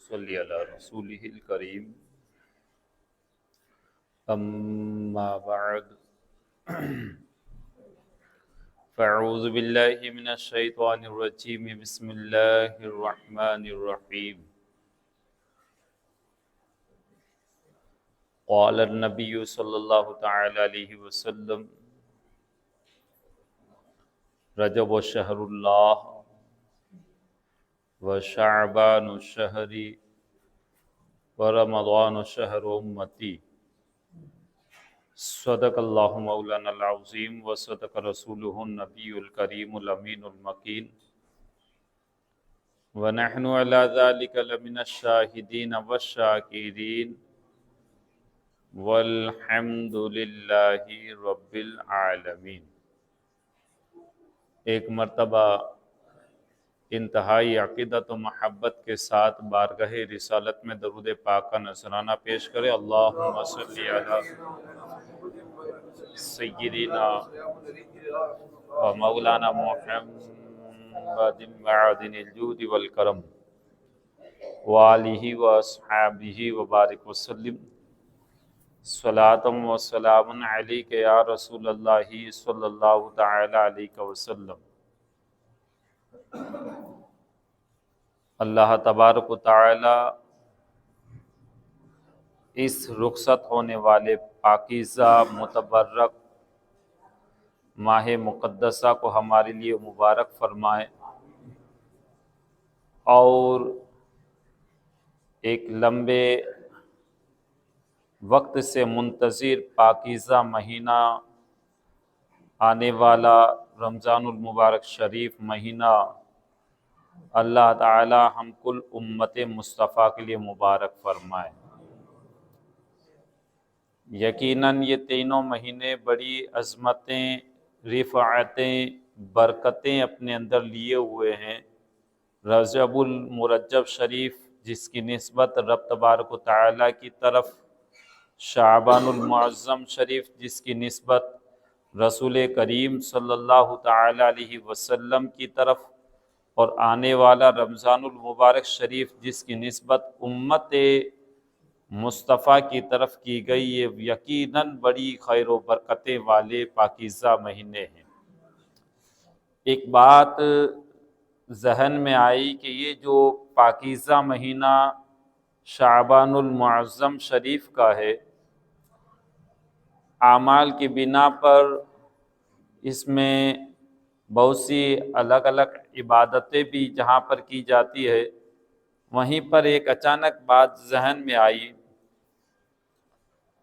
صلی علی رسولہ الکریم اما بعد فاعوذ باللہ من الشیطان الرجیم بسم اللہ الرحمن الرحیم قال النبی صلی اللہ تعالی علیہ وسلم رجب شہر اللہ وشعبان الشہر ورمضان شہر امتی صدق اللہ مولانا العظیم وصدق رسولہ النبی الکریم الامین المکین ونحن علی ذلک لمن الشاہدین والشاکرین والحمد للہ رب العالمین۔ ایک مرتبہ انتہائی عقیدت و محبت کے ساتھ بارگاہ رسالت میں درود پاک کا نذرانہ پیش کرے۔ اللہم صلی علی سیدنا و مولانا محمد معدن الجود والکرم وآلہ و اصحابہ وبارک وسلم۔ صلاۃ و سلام علیک یا رسول اللہ صلی اللہ تعالی علیہ وسلم۔ اللہ تبارک و تعالی اس رخصت ہونے والے پاکیزہ متبرک ماہ مقدسہ کو ہمارے لیے مبارک فرمائے اور ایک لمبے وقت سے منتظر پاکیزہ مہینہ آنے والا رمضان المبارک شریف مہینہ اللہ تعالی ہم کل امت مصطفیٰ کے لیے مبارک فرمائے۔ یقیناً یہ تینوں مہینے بڑی عظمتیں، رفعتیں، برکتیں اپنے اندر لیے ہوئے ہیں۔ رجب المرجب شریف جس کی نسبت رب تبارک و تعالی کی طرف، شعبان المعظم شریف جس کی نسبت رسول کریم صلی اللہ تعالی علیہ وسلم کی طرف، اور آنے والا رمضان المبارک شریف جس کی نسبت امت مصطفیٰ کی طرف کی گئی، یہ یقیناً بڑی خیر و برکتیں والے پاکیزہ مہینے ہیں۔ ایک بات ذہن میں آئی کہ یہ جو پاکیزہ مہینہ شعبان المعظم شریف کا ہے، اعمال کی بنا پر اس میں بہت سی الگ الگ عبادتیں بھی جہاں پر کی جاتی ہے، وہیں پر ایک اچانک بات ذہن میں آئی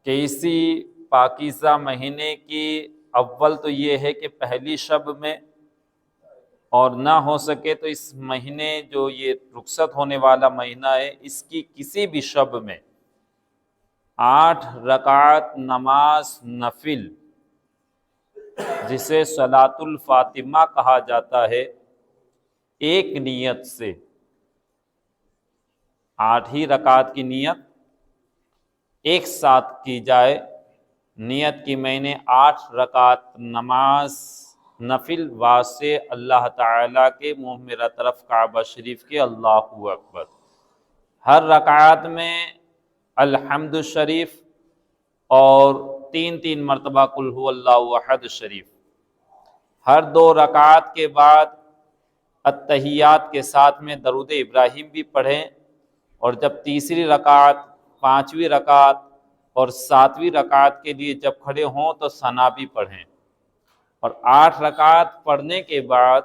کہ اسی پاکیزہ مہینے کی اول تو یہ ہے کہ پہلی شب میں، اور نہ ہو سکے تو اس مہینے جو یہ رخصت ہونے والا مہینہ ہے اس کی کسی بھی شب میں 8 رکعت نماز نفل جسے صلاۃ الفاطمہ کہا جاتا ہے، ایک نیت سے 8 ہی رکعت کی نیت ایک ساتھ کی جائے، نیت کی میں نے 8 رکعت نماز نفل واسطے اللہ تعالیٰ کے منہ میرا طرف کعبہ شریف کے اللہ اکبر، ہر رکعت میں الحمد شریف اور 3 مرتبہ قل هو اللہ احد شریف، ہر 2 رکعت کے بعد التحیات کے ساتھ میں درود ابراہیم بھی پڑھیں، اور جب تیسری رکعت، 5ویں رکعت اور 7ویں رکعت کے لیے جب کھڑے ہوں تو ثنا بھی پڑھیں، اور 8 رکعت پڑھنے کے بعد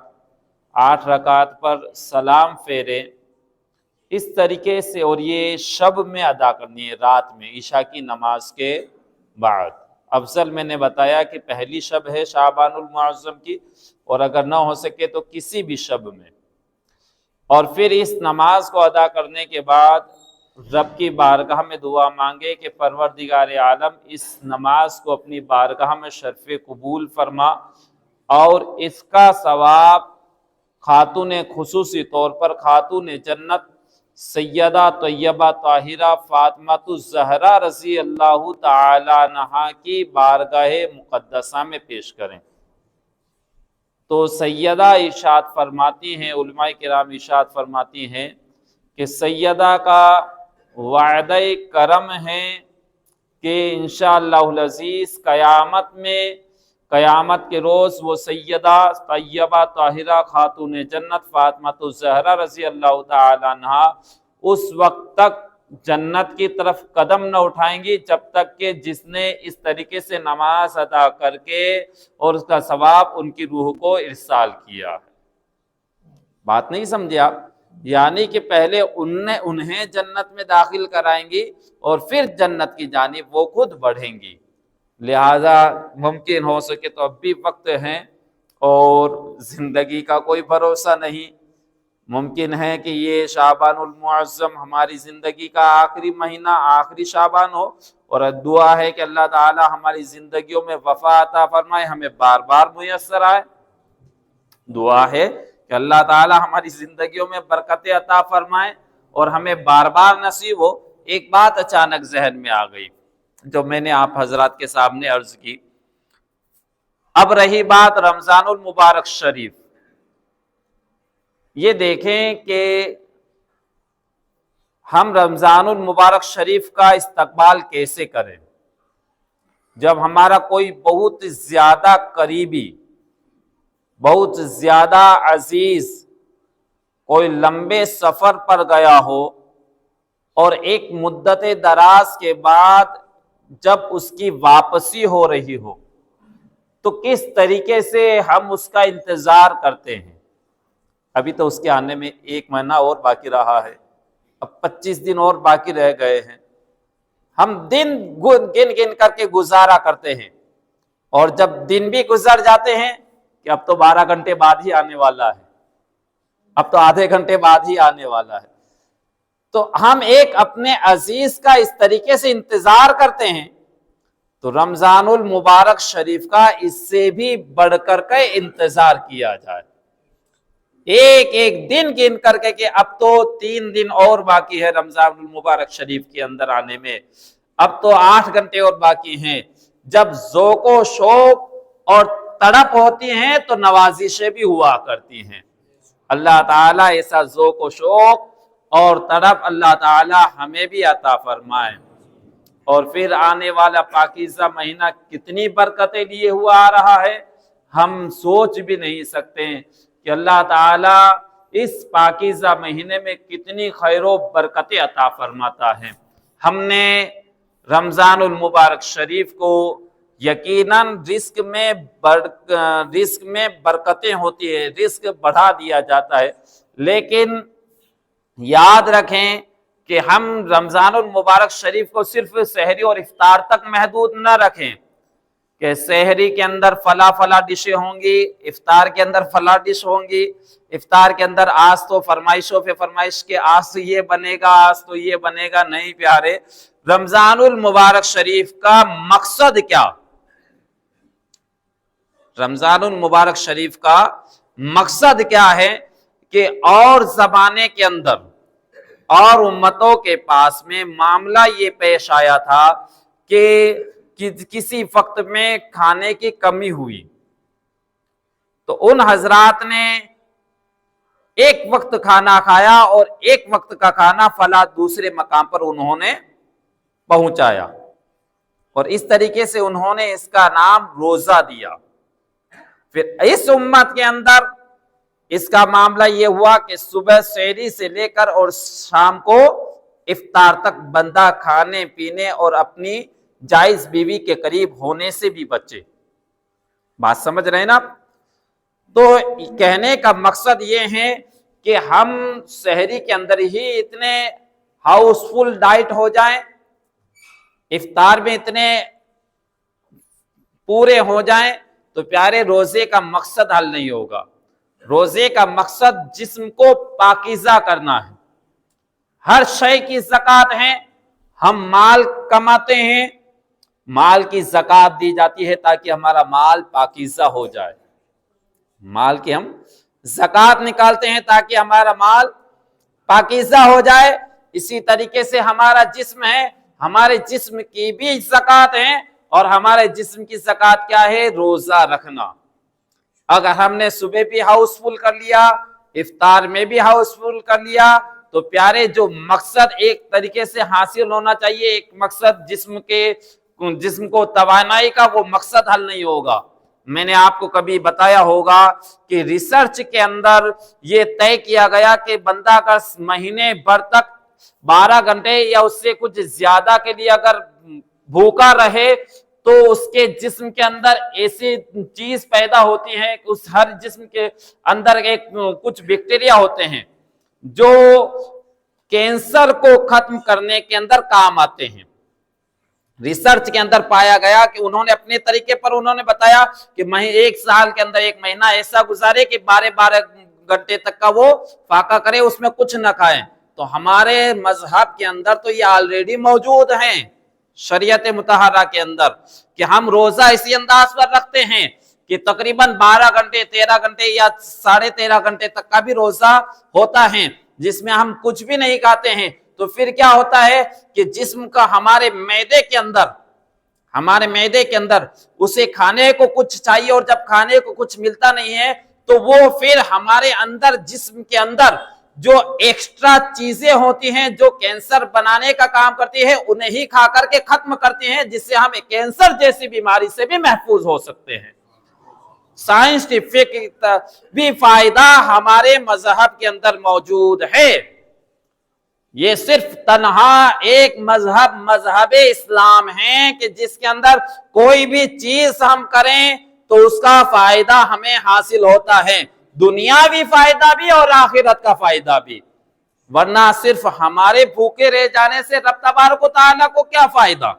8 رکعت پر سلام پھیریں، اس طریقے سے، اور یہ شب میں ادا کرنی ہے، رات میں عشاء کی نماز کے بعد۔ افضل میں نے بتایا کہ پہلی شب ہے شعبان المعظم کی، اور اگر نہ ہو سکے تو کسی بھی شب میں، اور پھر اس نماز کو ادا کرنے کے بعد رب کی بارگاہ میں دعا مانگے کہ پروردگار عالم اس نماز کو اپنی بارگاہ میں شرف قبول فرما، اور اس کا ثواب خاتون، خصوصی طور پر خاتون جنت سیدہ طیبہ طاہرہ فاطمہ الزہرا رضی اللہ تعالی عنہا کی بارگاہ مقدسہ میں پیش کریں۔ تو سیدہ ارشاد فرماتی ہیں، علماء کرام ارشاد فرماتی ہیں کہ سیدہ کا وعدہ کرم ہے کہ انشاءاللہ العزیز قیامت کے روز وہ سیدہ طیبہ طاہرہ خاتون جنت فاطمہ الزہرا رضی اللہ تعالی عنہا اس وقت تک جنت کی طرف قدم نہ اٹھائیں گی جب تک کہ جس نے اس طریقے سے نماز ادا کر کے اور اس کا ثواب ان کی روح کو ارسال کیا ہے۔ بات نہیں سمجھے آپ؟ یعنی کہ پہلے انہیں جنت میں داخل کرائیں گی اور پھر جنت کی جانب وہ خود بڑھیں گی۔ لہذا ممکن ہو سکے تو اب بھی وقت ہے اور زندگی کا کوئی بھروسہ نہیں، ممکن ہے کہ یہ شعبان المعظم ہماری زندگی کا آخری مہینہ، آخری شعبان ہو، اور دعا ہے کہ اللہ تعالی ہماری زندگیوں میں وفا عطا فرمائے، ہمیں بار بار میسر آئے۔ دعا ہے کہ اللہ تعالی ہماری زندگیوں میں برکت عطا فرمائے اور ہمیں بار بار نصیب ہو۔ ایک بات اچانک ذہن میں آ گئی جو میں نے آپ حضرات کے سامنے عرض کی۔ اب رہی بات رمضان المبارک شریف، یہ دیکھیں کہ ہم رمضان المبارک شریف کا استقبال کیسے کریں جب ہمارا کوئی بہت زیادہ قریبی، بہت زیادہ عزیز کوئی لمبے سفر پر گیا ہو اور ایک مدت دراز کے بعد جب اس کی واپسی ہو رہی ہو تو کس طریقے سے ہم اس کا انتظار کرتے ہیں۔ ابھی تو اس کے آنے میں 1 مہینہ اور باقی رہا ہے، اب 25 دن اور باقی رہ گئے ہیں، ہم دن گن گن کر کے گزارا کرتے ہیں، اور جب دن بھی گزر جاتے ہیں کہ اب تو 12 گھنٹے بعد ہی آنے والا ہے، اب تو آدھے گھنٹے بعد ہی آنے والا ہے، تو ہم ایک اپنے عزیز کا اس طریقے سے انتظار کرتے ہیں، تو رمضان المبارک شریف کا اس سے بھی بڑھ کر کے انتظار کیا جائے، ایک ایک دن گن کر کے کہ اب تو 3 دن اور باقی ہے رمضان المبارک شریف کے اندر آنے میں، اب تو 8 گھنٹے اور باقی ہیں۔ جب ذوق و شوق اور تڑپ ہوتی ہیں تو نوازشیں بھی ہوا کرتی ہیں۔ اللہ تعالیٰ ایسا ذوق و شوق اور تڑپ اللہ تعالیٰ ہمیں بھی عطا فرمائے، اور پھر آنے والا پاکیزہ مہینہ کتنی برکتیں لیے ہوا آ رہا ہے، ہم سوچ بھی نہیں سکتے کہ اللہ تعالیٰ اس پاکیزہ مہینے میں کتنی خیر و برکتیں عطا فرماتا ہے۔ ہم نے رمضان المبارک شریف کو یقیناً رزق میں برکتیں ہوتی ہے، رزق بڑھا دیا جاتا ہے، لیکن یاد رکھیں کہ ہم رمضان المبارک شریف کو صرف سحری اور افطار تک محدود نہ رکھیں کہ سحری کے اندر فلاں ڈشیں ہوں گی، افطار کے اندر فلاں ڈش ہوں گی، افطار کے اندر آج تو فرمائشوں پہ فرمائش کے آج تو یہ بنے گا، آج تو یہ بنے گا۔ نہیں پیارے، رمضان المبارک شریف کا مقصد کیا؟ رمضان المبارک شریف کا مقصد کیا ہے کہ اور زمانے کے اندر اور امتوں کے پاس میں معاملہ یہ پیش آیا تھا کہ کسی وقت میں کھانے کی کمی ہوئی تو ان حضرات نے ایک وقت کھانا کھایا اور ایک وقت کا کھانا فلاں دوسرے مقام پر انہوں نے پہنچایا، اور اس طریقے سے انہوں نے اس کا نام روزہ دیا۔ پھر اس امت کے اندر اس کا معاملہ یہ ہوا کہ صبح سحری سے لے کر اور شام کو افطار تک بندہ کھانے پینے اور اپنی جائز بیوی کے قریب ہونے سے بھی بچے۔ بات سمجھ رہے ہیں نا؟ تو کہنے کا مقصد یہ ہے کہ ہم سحری کے اندر ہی اتنے ہاؤس فل ڈائٹ ہو جائیں، افطار میں اتنے پورے ہو جائیں تو پیارے روزے کا مقصد حل نہیں ہوگا۔ روزے کا مقصد جسم کو پاکیزہ کرنا ہے، ہر شے کی زکوٰۃ ہے، ہم مال کماتے ہیں، مال کی زکوٰۃ دی جاتی ہے تاکہ ہمارا مال پاکیزہ ہو جائے، مال کی ہم زکوٰۃ نکالتے ہیں تاکہ ہمارا مال پاکیزہ ہو جائے۔ اسی طریقے سے ہمارا جسم ہے، ہمارے جسم کی بھی زکوٰۃ ہے، اور ہمارے جسم کی زکوٰۃ کیا ہے؟ روزہ رکھنا۔ اگر ہم نے صبح بھی ہاؤس فل کر لیا، افطار میں بھی ہاؤس فل کر لیا، تو پیارے جو مقصد ایک طریقے سے حاصل ہونا چاہیے، ایک مقصد جسم کو توانائی کا، وہ مقصد حل نہیں ہوگا۔ میں نے آپ کو کبھی بتایا ہوگا کہ ریسرچ کے اندر یہ طے کیا گیا کہ بندہ اگر مہینے بھر تک 12 گھنٹے یا اس سے کچھ زیادہ کے لیے اگر بھوکا رہے تو اس کے جسم کے اندر ایسی چیز پیدا ہوتی ہے کہ اس ہر جسم کے اندر کچھ بیکٹیریا ہوتے ہیں جو کینسر کو ختم کرنے کے اندر کام آتے ہیں۔ ریسرچ کے اندر پایا گیا کہ انہوں نے اپنے طریقے پر انہوں نے بتایا کہ ایک سال کے اندر ایک مہینہ ایسا گزارے کہ 12 گھنٹے تک کا وہ فاقہ کرے، اس میں کچھ نہ کھائیں۔ تو ہمارے مذہب کے اندر تو یہ آلریڈی موجود ہیں، شریعت مطہرہ کے اندر، کہ ہم روزہ اسی انداز پر رکھتے ہیں کہ تقریباً 12 گھنٹے 13 گھنٹے یا 13.5 گھنٹے تک کا بھی روزہ ہوتا ہے جس میں ہم کچھ بھی نہیں کھاتے ہیں۔ تو پھر کیا ہوتا ہے کہ جسم کا ہمارے معدے کے اندر اسے کھانے کو کچھ چاہیے، اور جب کھانے کو کچھ ملتا نہیں ہے تو وہ پھر ہمارے اندر جسم کے اندر جو ایکسٹرا چیزیں ہوتی ہیں جو کینسر بنانے کا کام کرتی ہے انہیں ہی کھا کر کے ختم کرتے ہیں، جس سے ہم کینسر جیسی بیماری سے بھی محفوظ ہو سکتے ہیں۔ سائنسٹیفک بھی فائدہ ہمارے مذہب کے اندر موجود ہے۔ یہ صرف تنہا ایک مذہب اسلام ہے کہ جس کے اندر کوئی بھی چیز ہم کریں تو اس کا فائدہ ہمیں حاصل ہوتا ہے، دنیاوی فائدہ بھی اور آخرت کا فائدہ بھی، ورنہ صرف ہمارے بھوکے رہ جانے سے رب تبارک و تعالیٰ کو کیا فائدہ؟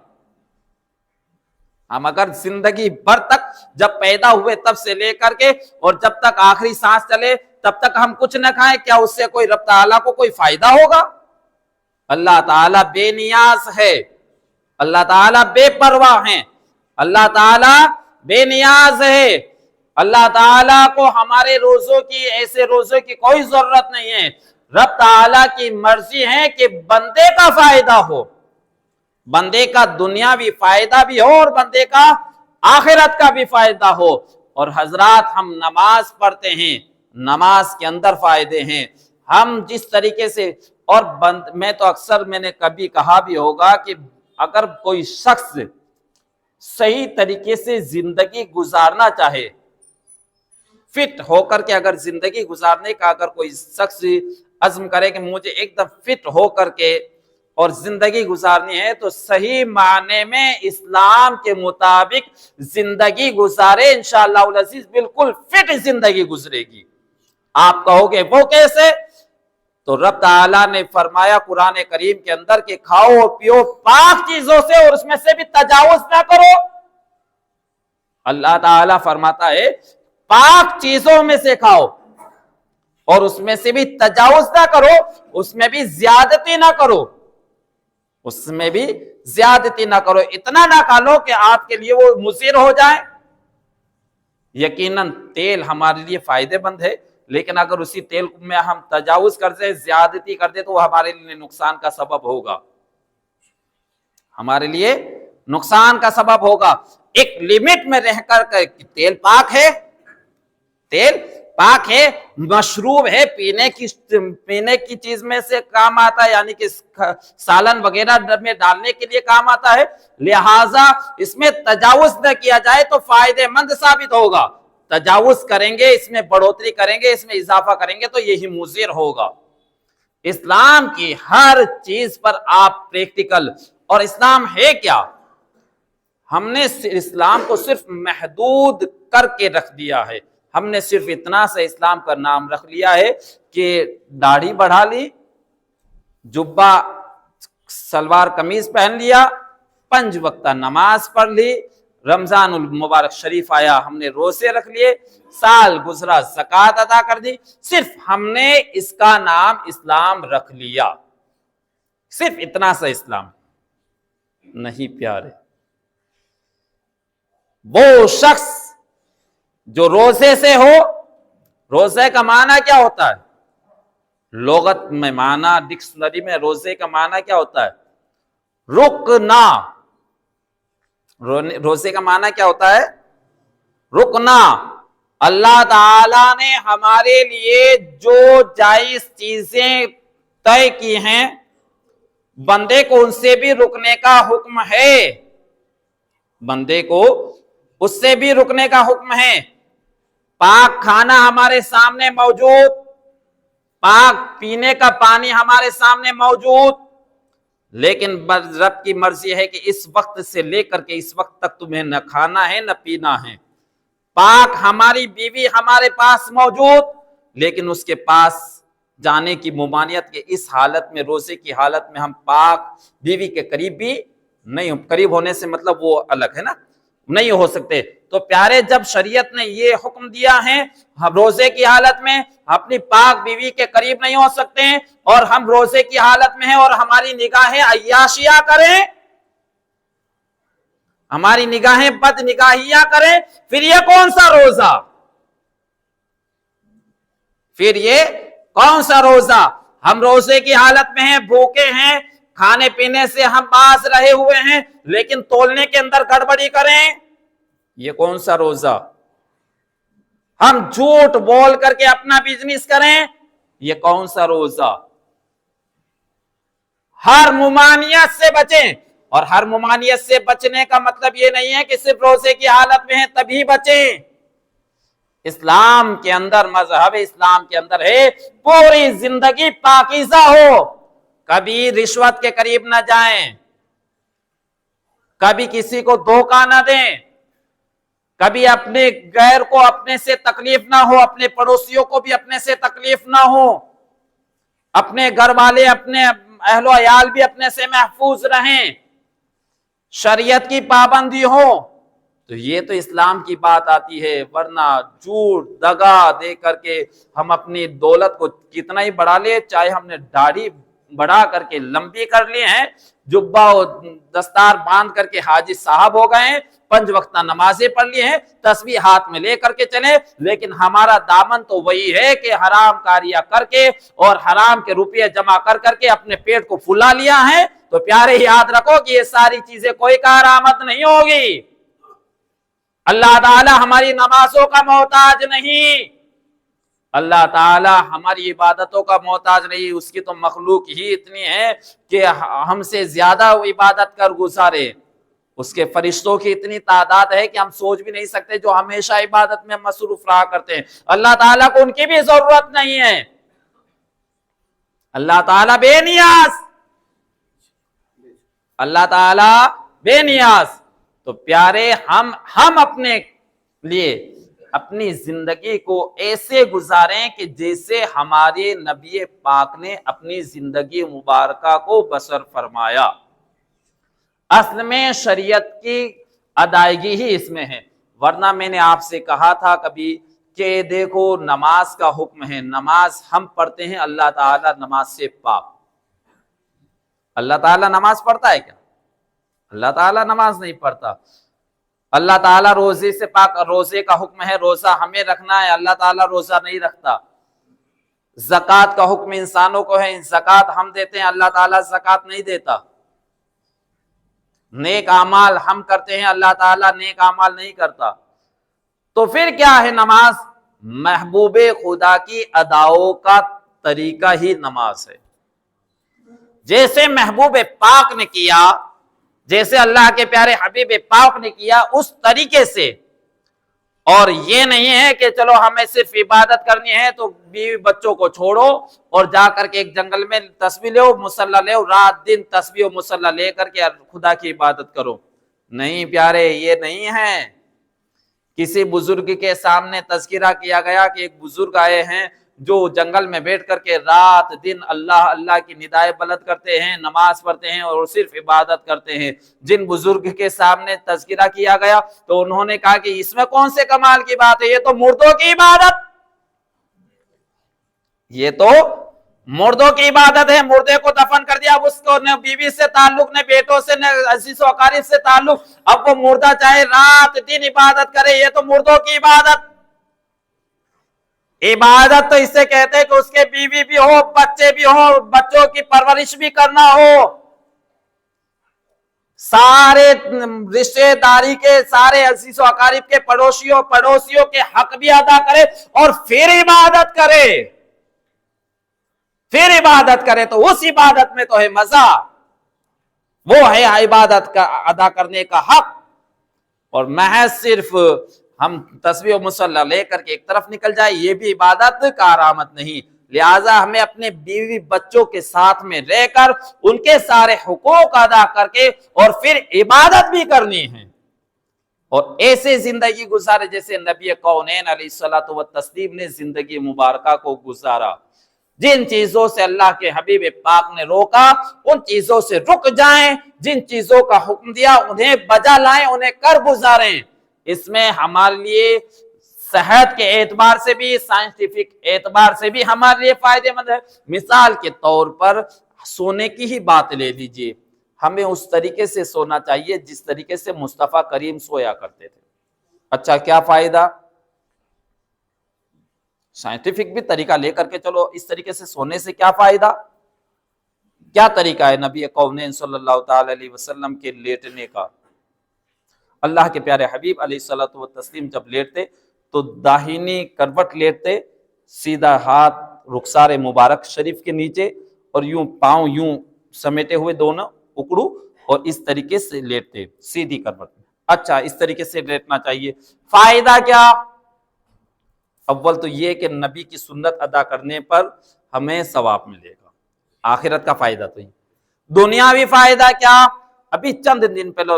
ہم اگر زندگی بھر تک جب پیدا ہوئے تب سے لے کر کے اور جب تک آخری سانس چلے تب تک ہم کچھ نہ کھائیں، کیا اس سے کوئی رب تعالیٰ کو کوئی فائدہ ہوگا؟ اللہ تعالیٰ بے نیاز ہے، اللہ تعالیٰ بے پرواہ ہیں، اللہ تعالیٰ بے نیاز ہے، اللہ تعالیٰ کو ہمارے ایسے روزوں کی کوئی ضرورت نہیں ہے۔ رب تعالیٰ کی مرضی ہے کہ بندے کا فائدہ ہو، بندے کا دنیاوی فائدہ بھی ہو اور بندے کا آخرت کا بھی فائدہ ہو۔ اور حضرات ہم نماز پڑھتے ہیں، نماز کے اندر فائدے ہیں۔ ہم جس طریقے سے اور میں نے کبھی کہا بھی ہوگا کہ اگر کوئی شخص صحیح طریقے سے زندگی گزارنا چاہے، فٹ ہو کر کے اگر زندگی گزارنے کا اگر کوئی شخص عزم کرے کہ مجھے ایک دم فٹ ہو کر کے اور زندگی گزارنی ہے تو صحیح معنی میں اسلام کے مطابق زندگی گزارے، انشاءاللہ العزیز بالکل فٹ زندگی گزرے گی۔ آپ کہو گے وہ کیسے؟ تو رب تعالیٰ نے فرمایا قرآن کریم کے اندر کہ کھاؤ اور پیو پاک چیزوں سے اور اس میں سے بھی تجاوز نہ کرو۔ اللہ تعالیٰ فرماتا ہے پاک چیزوں میں سے کھاؤ اور اس میں سے بھی تجاوز نہ کرو، اس میں بھی زیادتی نہ کرو، اس میں بھی زیادتی نہ کرو، اتنا نہ کھا لو کہ آپ کے لیے وہ مضر ہو جائے۔ یقیناً تیل ہمارے لیے فائدے مند ہے، لیکن اگر اسی تیل میں ہم تجاوز کر دیں، زیادتی کر دیں تو وہ ہمارے لیے نقصان کا سبب ہوگا، ہمارے لیے نقصان کا سبب ہوگا۔ ایک لیمٹ میں رہ کر تیل پاک ہے، تیل پاک ہے، مشروب ہے، پینے کی چیز میں سے کام آتا ہے، یعنی کہ سالن وغیرہ میں ڈالنے کے لیے کام آتا ہے، لہٰذا اس میں تجاوز نہ کیا جائے تو فائدے مند ثابت ہوگا۔ تجاوز کریں گے، اس میں بڑھوتری کریں گے، اس میں اضافہ کریں گے تو یہی مضر ہوگا۔ اسلام کی ہر چیز پر آپ پریکٹیکل، اور اسلام ہے کیا؟ ہم نے اسلام کو صرف محدود کر کے رکھ دیا ہے، ہم نے صرف اتنا سے اسلام کا نام رکھ لیا ہے کہ داڑھی بڑھا لی، جبہ سلوار قمیض پہن لیا، 5 وقتہ نماز پڑھ لی، رمضان المبارک شریف آیا ہم نے روزے رکھ لیے، سال گزرا زکوٰۃ ادا کر دی، صرف ہم نے اس کا نام اسلام رکھ لیا، صرف اتنا سا اسلام نہیں پیارے۔ وہ شخص جو روزے سے ہو، روزے کا معنی کیا ہوتا ہے؟ لغت میں معنی ڈکشنری میں روزے کا معنی کیا ہوتا ہے؟ رکنا۔ روزے کا معنی کیا ہوتا ہے؟ رکنا۔ اللہ تعالی نے ہمارے لیے جو جائز چیزیں طے کی ہیں، بندے کو ان سے بھی رکنے کا حکم ہے، بندے کو اس سے بھی رکنے کا حکم ہے۔ پاک کھانا ہمارے سامنے موجود، پاک پینے کا پانی ہمارے سامنے موجود، لیکن رب کی مرضی ہے کہ اس وقت سے لے کر کے اس وقت تک تمہیں نہ کھانا ہے نہ پینا ہے۔ پاک ہماری بیوی ہمارے پاس موجود، لیکن اس کے پاس جانے کی ممانعت کے اس حالت میں، روزے کی حالت میں ہم پاک بیوی کے قریب بھی نہیں، قریب ہونے سے مطلب وہ الگ ہے نا، نہیں ہو سکتے۔ تو پیارے، جب شریعت نے یہ حکم دیا ہے ہم روزے کی حالت میں اپنی پاک بیوی کے قریب نہیں ہو سکتے ہیں، اور ہم روزے کی حالت میں ہیں اور ہماری نگاہیں عیاشیاں کریں، ہماری نگاہیں بد نگاہیاں کریں، پھر یہ کون سا روزہ؟ پھر یہ کون سا روزہ؟ ہم روزے کی حالت میں ہیں، بھوکے ہیں، کھانے پینے سے ہم باز رہے ہوئے ہیں، لیکن تولنے کے اندر گڑبڑی کریں، یہ کون سا روزہ؟ ہم جھوٹ بول کر کے اپنا بزنس کریں، یہ کون سا روزہ؟ ہر ممانعت سے بچیں، اور ہر ممانعت سے بچنے کا مطلب یہ نہیں ہے کہ صرف روزے کی حالت میں ہیں تبھی بچیں۔ اسلام کے اندر، مذہب اسلام کے اندر ہے پوری زندگی پاکیزہ ہو، کبھی رشوت کے قریب نہ جائیں، کبھی کسی کو دھوکہ نہ دیں، کبھی اپنے غیر کو اپنے سے تکلیف نہ ہو، اپنے پڑوسیوں کو بھی اپنے سے تکلیف نہ ہو، اپنے گھر والے، اپنے اہل و عیال بھی اپنے سے محفوظ رہیں، شریعت کی پابندی ہو، تو یہ تو اسلام کی بات آتی ہے۔ ورنہ جھوٹ دغا دے کر کے ہم اپنی دولت کو کتنا ہی بڑھا لے، چاہے ہم نے داڑھی بڑھا کر کے لمبی کر لی ہیں، جبہ و دستار باندھ کر کے حاجی صاحب ہو گئے ہیں، 5 وقت نمازیں پڑھ لی ہیں، تسبیح ہاتھ میں لے کر کے چلے، لیکن ہمارا دامن تو وہی ہے کہ حرام کاریاں کر کے اور حرام کے روپے جمع کر کر کے اپنے پیٹ کو پھلا لیا ہے۔ تو پیارے، یاد رکھو کہ یہ ساری چیزیں کوئی کارآمد نہیں ہوگی۔ اللہ تعالی ہماری نمازوں کا محتاج نہیں، اللہ تعالی ہماری عبادتوں کا محتاج نہیں، اس کی تو مخلوق ہی اتنی ہے کہ ہم سے زیادہ عبادت کر گزارے، اس کے فرشتوں کی اتنی تعداد ہے کہ ہم سوچ بھی نہیں سکتے، جو ہمیشہ عبادت میں مصروف رہا کرتے ہیں۔ اللہ تعالیٰ کو ان کی بھی ضرورت نہیں ہے، اللہ تعالیٰ بے نیاز، اللہ تعالیٰ بے نیاز۔ تو پیارے، ہم اپنے لیے اپنی زندگی کو ایسے گزاریں کہ جیسے ہمارے نبی پاک نے اپنی زندگی مبارکہ کو بسر فرمایا۔ اصل میں شریعت کی ادائیگی ہی اس میں ہے، ورنہ میں نے آپ سے کہا تھا کبھی کہ دیکھو نماز کا حکم ہے، نماز ہم پڑھتے ہیں، اللہ تعالیٰ نماز سے پاک۔ اللہ تعالیٰ نماز پڑھتا ہے کیا؟ اللہ تعالیٰ نماز نہیں پڑھتا۔ اللہ تعالیٰ روزے سے پاک، روزے کا حکم ہے، روزہ ہمیں رکھنا ہے، اللہ تعالیٰ روزہ نہیں رکھتا۔ زکوٰۃ کا حکم انسانوں کو ہے، زکوٰۃ ہم دیتے ہیں، اللہ تعالیٰ زکوٰۃ نہیں دیتا۔ نیک اعمال ہم کرتے ہیں، اللہ تعالیٰ نیک اعمال نہیں کرتا۔ تو پھر کیا ہے نماز؟ محبوب خدا کی اداؤں کا طریقہ ہی نماز ہے۔ جیسے محبوب پاک نے کیا، جیسے اللہ کے پیارے حبیب پاک نے کیا، اس طریقے سے۔ اور یہ نہیں ہے کہ چلو ہمیں صرف عبادت کرنی ہے تو بیوی بچوں کو چھوڑو اور جا کر کے ایک جنگل میں تسبیح لے مصلی لے، رات دن تسبیح و مصلی لے کر کے خدا کی عبادت کرو۔ نہیں پیارے، یہ نہیں ہے۔ کسی بزرگ کے سامنے تذکرہ کیا گیا کہ ایک بزرگ آئے ہیں جو جنگل میں بیٹھ کر کے رات دن اللہ اللہ کی ندائیں بلند کرتے ہیں، نماز پڑھتے ہیں اور صرف عبادت کرتے ہیں۔ جن بزرگ کے سامنے تذکرہ کیا گیا تو انہوں نے کہا کہ اس میں کون سے کمال کی بات ہے، یہ تو مردوں کی عبادت، یہ تو مردوں کی عبادت ہے۔ مردے کو دفن کر دیا، اب اس کو نہ بیوی سے تعلق، نہ بیٹوں سے، نہ عزیز و اقارب سے تعلق، اب وہ مردہ چاہے رات دن عبادت کرے، یہ تو مردوں کی عبادت۔ عبادت تو اس سے کہتے ہیں کہ اس کے بیوی بھی ہو، بچے بھی ہو، بچوں کی پرورش بھی کرنا ہو، سارے رشتے داری کے، سارے عزیز و اقارب کے، پڑوسیوں کے حق بھی ادا کرے اور پھر عبادت کرے۔ پھر عبادت کرے تو اس عبادت میں تو ہے مزہ، وہ ہے عبادت کا ادا کرنے کا حق۔ اور محض صرف ہم تسبیح و مصلی لے کر کے ایک طرف نکل جائے، یہ بھی عبادت کا علامت نہیں۔ لہٰذا ہمیں اپنے بیوی بچوں کے ساتھ میں رہ کر ان کے سارے حقوق ادا کر کے اور پھر عبادت بھی کرنی ہے، اور ایسے زندگی گزارے جیسے نبی کونین علیہ الصلوۃ والتسلیم نے زندگی مبارکہ کو گزارا۔ جن چیزوں سے اللہ کے حبیب پاک نے روکا ان چیزوں سے رک جائیں، جن چیزوں کا حکم دیا انہیں بجا لائیں، انہیں کر گزاریں۔ اس میں ہمارے لیے صحت کے اعتبار سے بھی، سائنٹیفک اعتبار سے بھی ہمارے لیے فائدے مند ہے۔ مثال کے طور پر سونے کی ہی بات لے لیجئے، ہمیں اس طریقے سے سونا چاہیے جس طریقے سے مصطفیٰ کریم سویا کرتے تھے۔ اچھا کیا فائدہ؟ سائنٹیفک بھی طریقہ لے کر کے چلو، اس طریقے سے سونے سے کیا فائدہ؟ کیا طریقہ ہے نبی کونین صلی اللہ تعالی علیہ وسلم کے لیٹنے کا؟ اللہ کے پیارے حبیب علیہ الصلوۃ والتسلیم جب لیٹتے تو داہنی کروٹ لیٹتے، سیدھا ہاتھ رخسار مبارک شریف کے نیچے اور یوں پاؤں یوں سمیٹے ہوئے دونوں اکڑو، اور اس طریقے سے لیٹتے سیدھی کروٹ میں۔ اچھا اس طریقے سے لیٹنا چاہیے، فائدہ کیا؟ اول تو یہ کہ نبی کی سنت ادا کرنے پر ہمیں ثواب ملے گا، آخرت کا فائدہ تو یہ۔ دنیاوی فائدہ کیا؟ ابھی چند دن پہلے،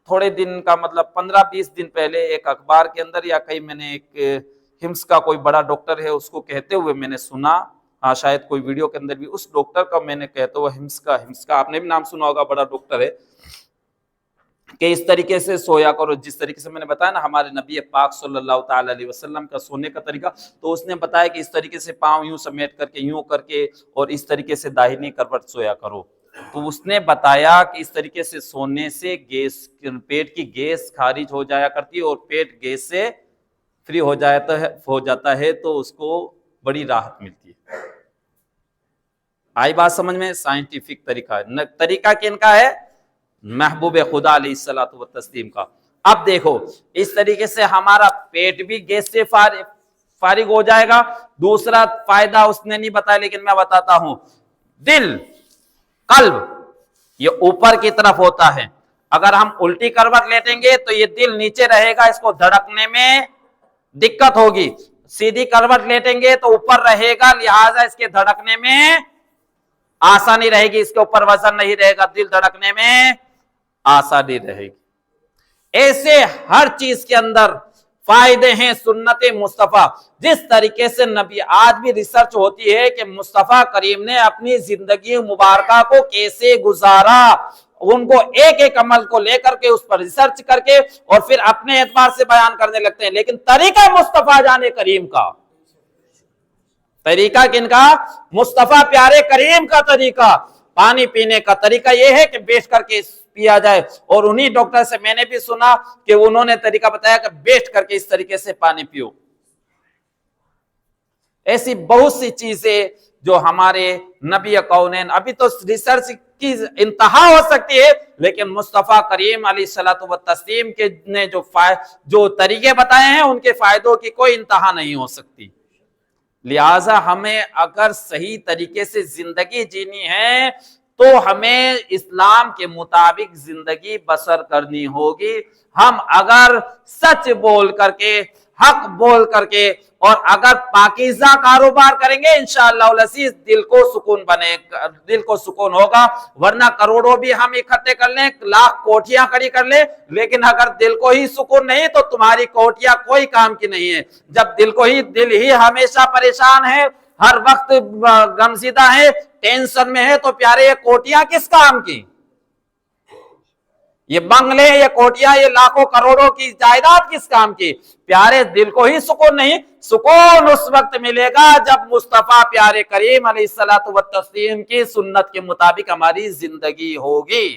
تھوڑے دن کا مطلب 15-20 دن پہلے ایک اخبار کے اندر یا کہیں میں نے ایک ہمس کا کوئی بڑا ڈاکٹر ہے اس کو کہتے ہوئے میں نے سنا، شاید کوئی ویڈیو کے اندر بھی اس ڈاکٹر کا میں نے کہتے ہوئے ہمس کا آپ نے بھی نام سنا ہوگا، بڑا ڈاکٹر ہے، کہ اس طریقے سے سویا کرو جس طریقے سے میں نے بتایا نا ہمارے نبی پاک صلی اللہ تعالی علیہ وسلم کا سونے کا طریقہ، تو اس نے بتایا کہ اس طریقے سے پاؤں یوں سمیٹ کر کے یوں کر کے اور اس طریقے سے داہنی کروٹ سویا کرو۔ تو اس نے بتایا کہ اس طریقے سے سونے سے گیس، پیٹ کی گیس خارج ہو جایا کرتی ہے، اور پیٹ گیس سے فری ہو جاتا ہے تو اس کو بڑی راحت ملتی ہے۔ آئی بات سمجھ میں؟ سائنٹیفک طریقہ ہے، طریقہ کن کا ہے؟ محبوب خدا علیہ الصلوۃ والتسلیم کا۔ اب دیکھو اس طریقے سے ہمارا پیٹ بھی گیس سے فارغ ہو جائے گا۔ دوسرا فائدہ اس نے نہیں بتایا لیکن میں بتاتا ہوں، دل، قلب یہ اوپر کی طرف ہوتا ہے، اگر ہم الٹی کروٹ لیٹیں گے تو یہ دل نیچے رہے گا، اس کو دھڑکنے میں دقت ہوگی۔ سیدھی کروٹ لیٹیں گے تو اوپر رہے گا، لہٰذا اس کے دھڑکنے میں آسانی رہے گی، اس کے اوپر وزن نہیں رہے گا، دل دھڑکنے میں آسانی رہے گی۔ ایسے ہر چیز کے اندر فائدے ہیں سنت مصطفیٰ۔ جس طریقے سے نبی، آج بھی ریسرچ ہوتی ہے کہ مصطفیٰ کریم نے اپنی زندگی مبارکہ کو کیسے گزارا، ان کو ایک ایک عمل کو لے کر کے اس پر ریسرچ کر کے اور پھر اپنے اعتبار سے بیان کرنے لگتے ہیں، لیکن طریقہ مصطفیٰ جان کریم کا، طریقہ کن کا؟ مصطفیٰ پیارے کریم کا طریقہ۔ پانی پینے کا طریقہ یہ ہے کہ بیٹھ کر کے پیا جائے، اور انہی ڈاکٹر سے میں نے بھی سنا کہ انہوں نے طریقہ بتایا کہ بیٹھ کر کے اس طریقے سے پانی پیو۔ ایسی بہت سی چیزیں جو ہمارے نبی کونین، ابھی تو ریسرچ کی انتہا ہو سکتی ہے لیکن مصطفیٰ کریم علیہ الصلوۃ والتسلیم کے نے جو طریقے بتائے ہیں ان کے فائدوں کی کوئی انتہا نہیں ہو سکتی۔ لہٰذا ہمیں اگر صحیح طریقے سے زندگی جینی ہے تو ہمیں اسلام کے مطابق زندگی بسر کرنی ہوگی۔ ہم اگر سچ بول کر کے، حق بول کر کے اور اگر پاکیزہ کاروبار کریں گے انشاءاللہ العزیز دل کو سکون ہوگا، ورنہ کروڑوں بھی ہم اکٹھے کر لیں، لاکھ کوٹیاں کھڑی کر لیں، لیکن اگر دل کو ہی سکون نہیں تو تمہاری کوٹیاں کوئی کام کی نہیں ہے۔ جب دل ہی ہمیشہ پریشان ہے، ہر وقت غمزدہ ہے، ٹینشن میں ہے، تو پیارے یہ کوٹیاں کس کام کی؟ یہ بنگلے، یہ کوٹیاں، یہ لاکھوں کروڑوں کی جائیداد کس کام کی؟ پیارے دل کو ہی سکون نہیں۔ سکون اس وقت ملے گا جب مصطفیٰ پیارے کریم علیہ الصلوۃ والتسلیم کی سنت کے مطابق ہماری زندگی ہوگی۔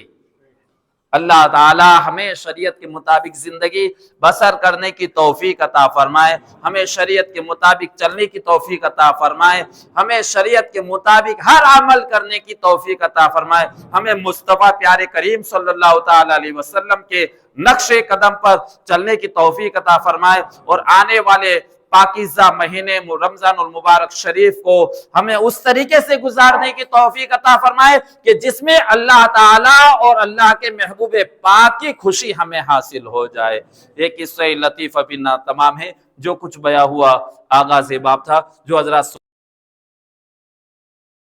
اللہ تعالی ہمیں شریعت کے مطابق زندگی بسر کرنے کی توفیق عطا فرمائے، ہمیں شریعت کے مطابق چلنے کی توفیق عطا فرمائے، ہمیں شریعت کے مطابق ہر عمل کرنے کی توفیق عطا فرمائے، ہمیں مصطفیٰ پیارے کریم صلی اللہ تعالی علیہ وسلم کے نقش قدم پر چلنے کی توفیق عطا فرمائے، اور آنے والے پاکیزہ مہینے رمضان المبارک شریف کو ہمیں اس طریقے سے گزارنے کی توفیق عطا فرمائے کہ جس میں اللہ تعالیٰ اور اللہ کے محبوب پاک کی خوشی ہمیں حاصل ہو جائے۔ ایک قصہ لطیفہ بھی تمام ہے، جو کچھ بیان ہوا آغاز باب تھا، جو حضرات